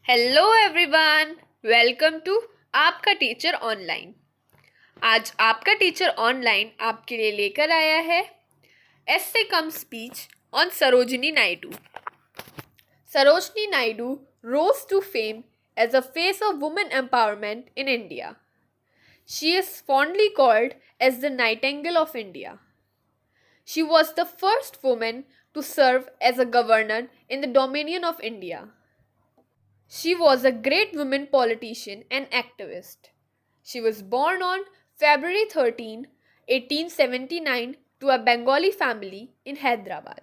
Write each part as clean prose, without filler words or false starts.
Hello everyone, welcome to आपका teacher online. आज आपका टीचर ऑनलाइन आपके लिए लेकर आया है essay cum speech on Sarojini Naidu. Sarojini Naidu rose to fame as a face of women empowerment in India. She is fondly called as the Nightingale of India. She was the first woman to serve as a governor in the Dominion of India. She was a great woman politician and activist. She was born on February 13, 1879, to a Bengali family in Hyderabad.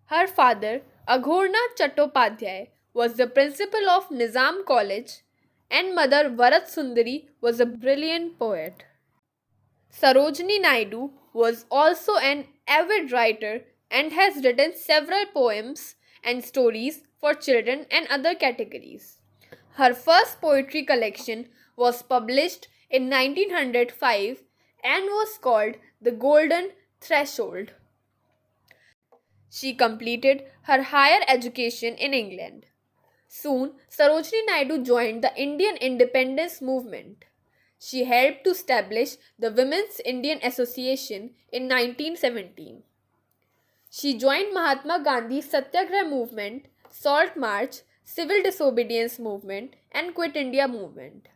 Her father, Aghornath Chattopadhyay, was the principal of Nizam College, and mother Varat Sundari was a brilliant poet. Sarojini Naidu was also an avid writer and has written several poems and stories for children and other categories. Her first poetry collection was published in 1905 and was called The Golden Threshold. She completed her higher education in England. Soon, Sarojini Naidu joined the Indian independence movement. She helped to establish the Women's Indian Association in 1917. She joined Mahatma Gandhi's Satyagraha movement, Salt March, Civil Disobedience movement, and Quit India movement.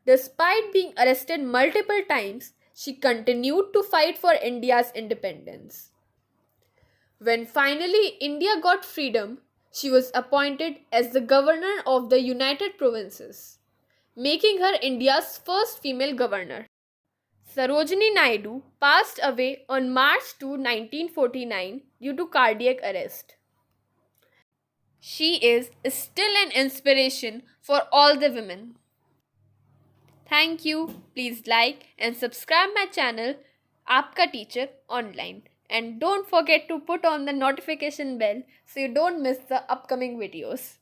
Despite being arrested multiple times, she continued to fight for India's independence. When finally India got freedom, she was appointed as the governor of the United Provinces, making her India's first female governor. Sarojini Naidu passed away on March 2, 1949 due to cardiac arrest. She is still an inspiration for all the women. Thank you. Please like and subscribe my channel Aapka Teacher Online. And don't forget to put on the notification bell so you don't miss the upcoming videos.